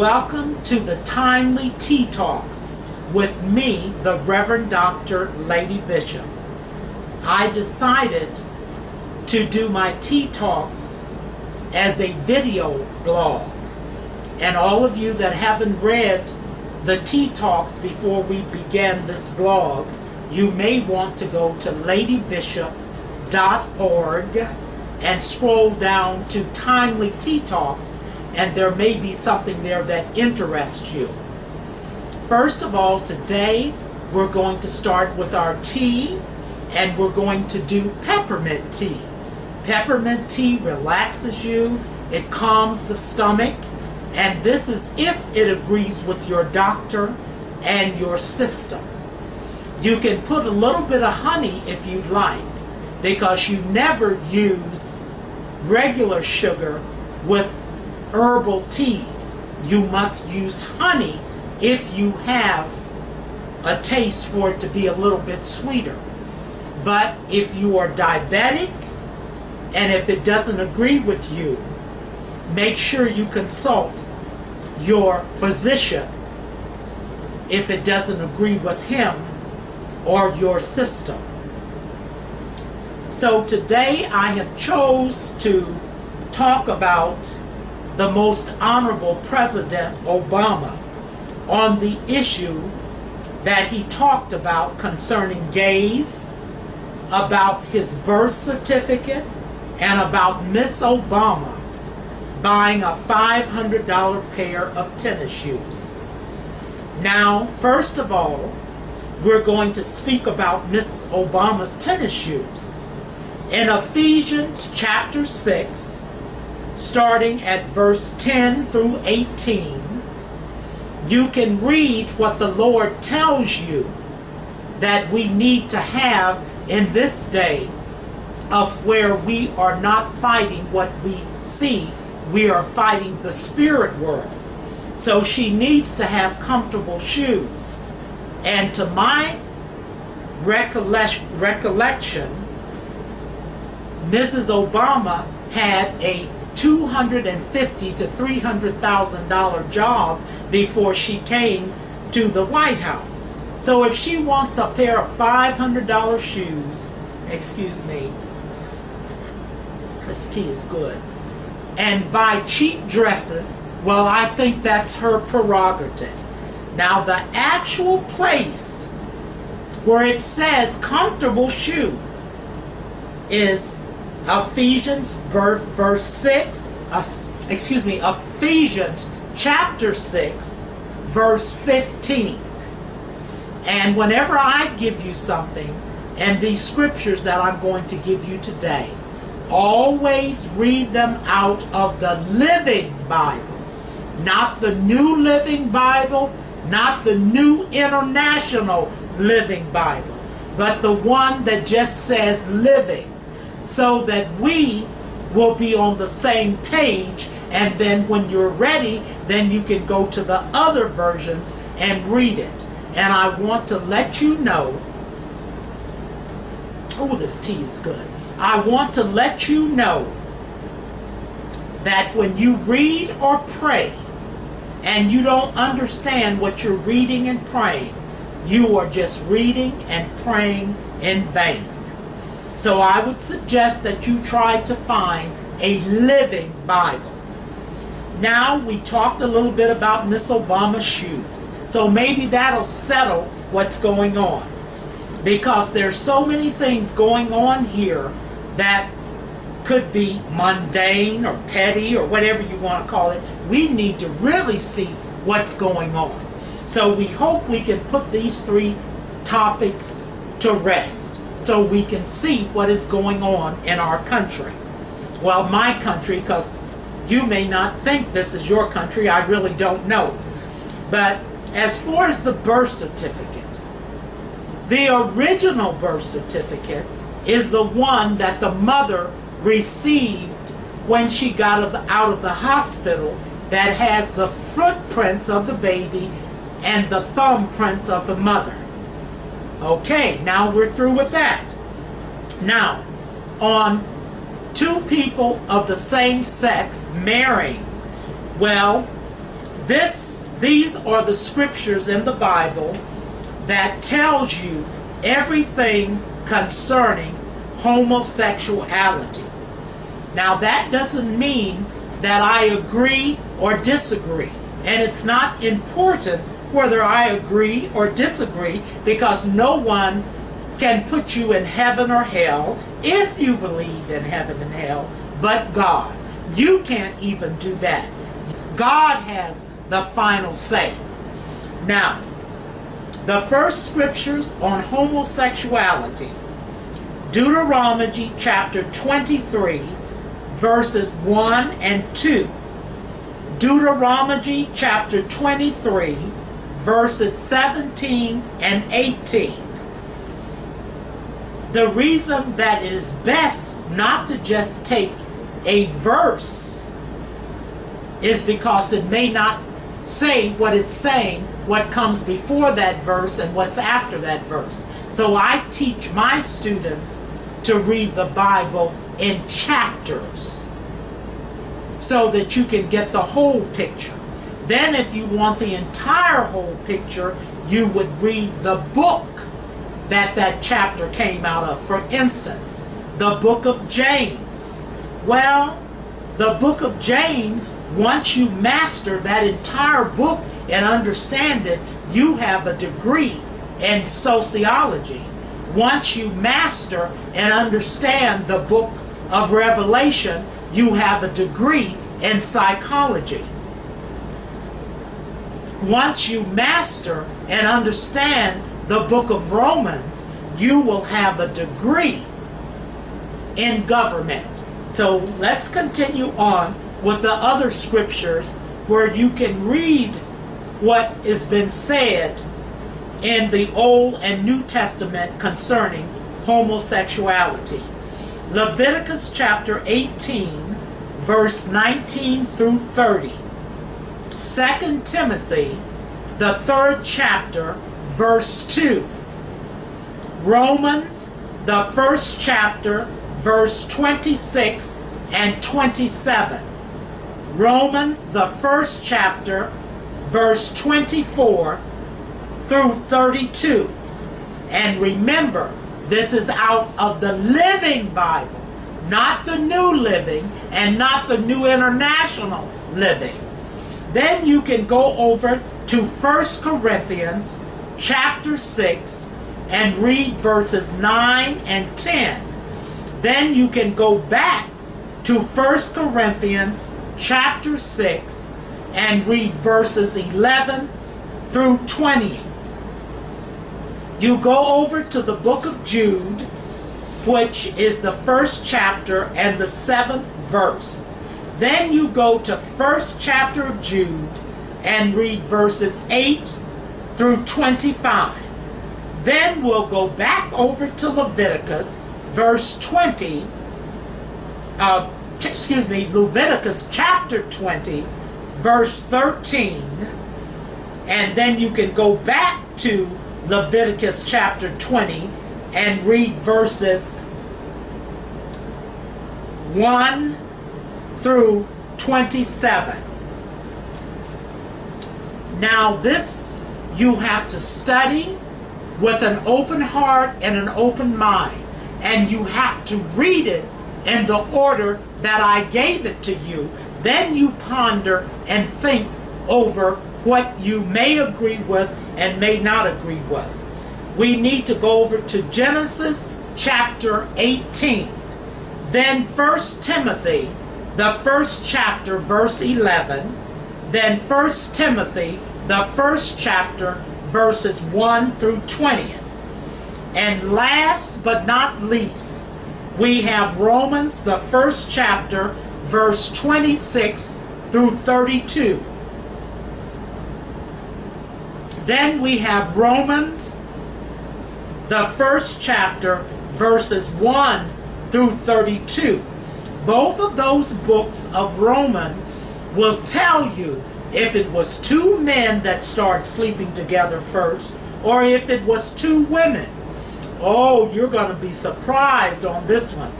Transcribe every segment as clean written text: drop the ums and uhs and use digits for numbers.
Welcome to the Timely Tea Talks with me, the Reverend Dr. Lady Bishop. I decided to do my tea talks as a video blog. And all of you that haven't read the tea talks before we began this blog, you may want to go to LadyBishopVoodoo.org and scroll down to Timely Tea Talks, and there may be something there that interests you. First of all, today we're going to start with our tea, and we're going to do peppermint tea. Peppermint tea relaxes you, it calms the stomach, and this is if it agrees with your doctor and your system. You can put a little bit of honey if you'd like, because you never use regular sugar with herbal teas. You must use honey if you have a taste for it to be a little bit sweeter. But if you are diabetic and if it doesn't agree with you, make sure you consult your physician if it doesn't agree with him or your system. So today I have chose to talk about the most honorable President Obama on the issue that he talked about concerning gays, about his birth certificate, and about Miss Obama buying a $500 pair of tennis shoes. Now, first of all, we're going to speak about Miss Obama's tennis shoes. In Ephesians chapter 6, starting at verse 10 through 18, you can read what the Lord tells you that we need to have in this day of where we are not fighting what we see, we are fighting the spirit world. So she needs to have comfortable shoes. And to my recollection, Mrs. Obama had a $250,000 to $300,000 job before she came to the White House. So if she wants a pair of $500 shoes, excuse me, this tea is good, and buy cheap dresses, well, I think that's her prerogative. Now, the actual place where it says comfortable shoe is Ephesians Ephesians chapter 6, verse 15. And whenever I give you something, and these scriptures that I'm going to give you today, always read them out of the Living Bible, not the New Living Bible, not the New International Living Bible, but the one that just says living, so that we will be on the same page. And then when you're ready, then you can go to the other versions and read it. And I want to let you know, oh, this tea is good. I want to let you know that when you read or pray and you don't understand what you're reading and praying, you are just reading and praying in vain. So I would suggest that you try to find a living Bible. Now, we talked a little bit about Miss Obama's shoes. So maybe that'll settle what's going on. Because there's so many things going on here that could be mundane or petty or whatever you want to call it. We need to really see what's going on. So we hope we can put these three topics to rest so we can see what is going on in our country. Well, my country, because you may not think this is your country, I really don't know. But as far as the birth certificate, the original birth certificate is the one that the mother received when she got out of the hospital, that has the footprints of the baby and the thumbprints of the mother. Okay, now we're through with that. Now, on two people of the same sex marrying, well, These are the scriptures in the Bible that tells you everything concerning homosexuality. Now, that doesn't mean that I agree or disagree. And it's not important whether I agree or disagree, because no one can put you in heaven or hell if you believe in heaven and hell, but God. You can't even do that. God has the final say. Now, the first scriptures on homosexuality, Deuteronomy chapter 23, verses 1 and 2. Deuteronomy chapter 23, verses 17 and 18. The reason that it is best not to just take a verse is because it may not say what it's saying, what comes before that verse and what's after that verse. So I teach my students to read the Bible in chapters so that you can get the whole picture. Then if you want the entire whole picture, you would read the book that chapter came out of. For instance, the book of James. Well, the book of James, once you master that entire book and understand it, you have a degree in sociology. Once you master and understand the book of Revelation, you have a degree in psychology. Once you master and understand the book of Romans, you will have a degree in government. So let's continue on with the other scriptures where you can read what has been said in the Old and New Testament concerning homosexuality. Leviticus chapter 18, verse 19 through 30. 2 Timothy, the 3rd chapter, verse 2. Romans, the 1st chapter, verse 26 and 27. Romans, the 1st chapter, verse 24 through 32. And remember, this is out of the Living Bible, not the New Living and not the New International Living. Then you can go over to 1 Corinthians chapter 6 and read verses 9 and 10. Then you can go back to 1 Corinthians chapter 6 and read verses 11 through 20. You go over to the book of Jude, which is the 1st chapter and the 7th verse. Then you go to 1st chapter of Jude and read verses 8 through 25. Then we'll go back over to Leviticus, verse 20, Leviticus chapter 20, verse 13, and then you can go back to Leviticus chapter 20 and read verses 1 through 27. Now this you have to study with an open heart and an open mind, and you have to read it in the order that I gave it to you. Then you ponder and think over what you may agree with and may not agree with. We need to go over to Genesis chapter 18. Then 1 Timothy, the 1st chapter, verse 11. Then 1 Timothy, the 1st chapter, verses 1 through 20. And last but not least, we have Romans, the 1st chapter, verse 26 through 32. Then we have Romans, the 1st chapter, verses 1 through 32. Both of those books of Romans will tell you if it was 2 men that started sleeping together first, or if it was 2 women. Oh, you're going to be surprised on this one.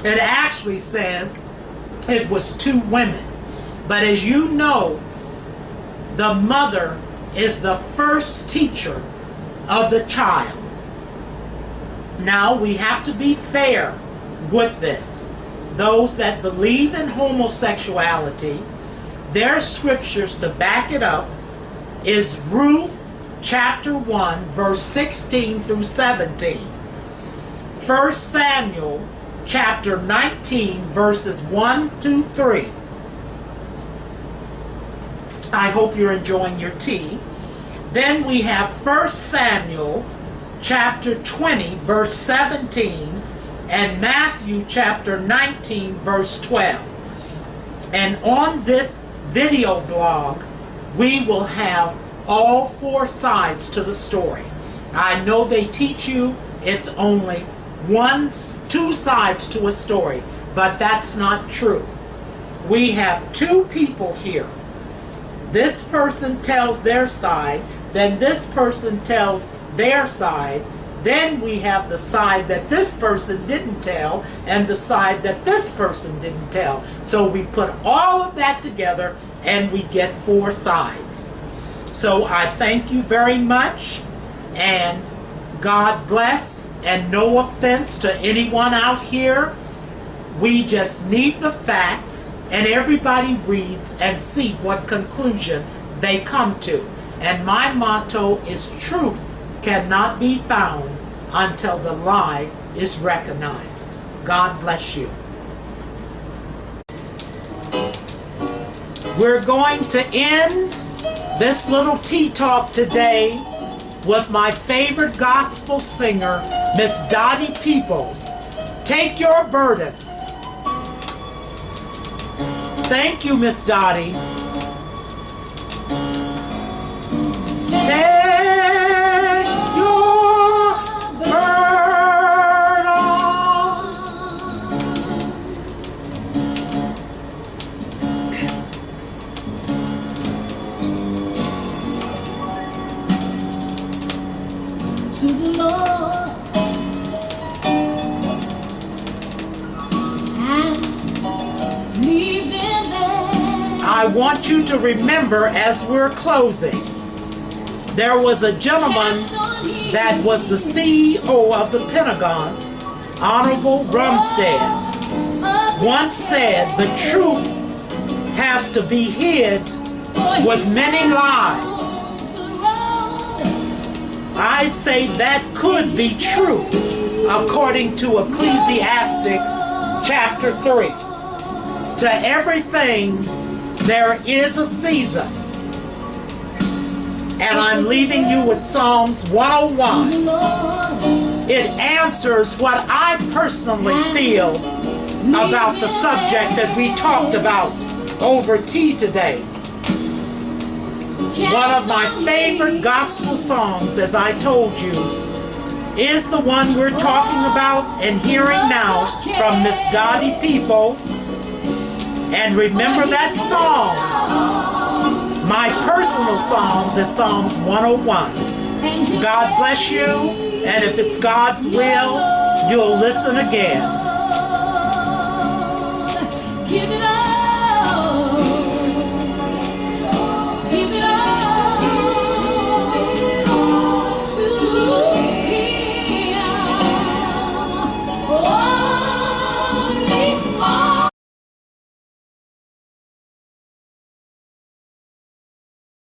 It actually says it was 2 women. But as you know, the mother is the first teacher of the child. Now, we have to be fair with this. Those that believe in homosexuality, their scriptures to back it up is Ruth chapter 1, verse 16 through 17. 1 Samuel chapter 19, verses 1 to 3. I hope you're enjoying your tea. Then we have 1 Samuel chapter 20, verse 17, and Matthew chapter 19, verse 12. And on this video blog, we will have all four sides to the story. I know they teach you it's only two sides to a story, but that's not true. We have two people here. This person tells their side, then this person tells their side, then we have the side that this person didn't tell and the side that this person didn't tell. So we put all of that together and we get four sides. So I thank you very much, and God bless, and no offense to anyone out here. We just need the facts, and everybody reads and see what conclusion they come to. And my motto is truth cannot be found until the lie is recognized. God bless you. We're going to end this little tea talk today with my favorite gospel singer, Miss Dottie Peoples. Take your burdens. Thank you, Miss Dottie. Take your burden to the Lord and leave them there. I want you to remember as we're closing, there was a gentleman that was the CEO of the Pentagon, Honorable Rumstead, once said the truth has to be hid with many lies. I say that could be true according to Ecclesiastes chapter 3. To everything there is a season. And I'm leaving you with Psalms 101. It answers what I personally feel about the subject that we talked about over tea today. One of my favorite gospel songs, as I told you, is the one we're talking about and hearing now from Miss Dottie Peoples. And remember that Psalms, my personal Psalms, is Psalms 101. God bless you, and if it's God's will, you'll listen again. Give it up.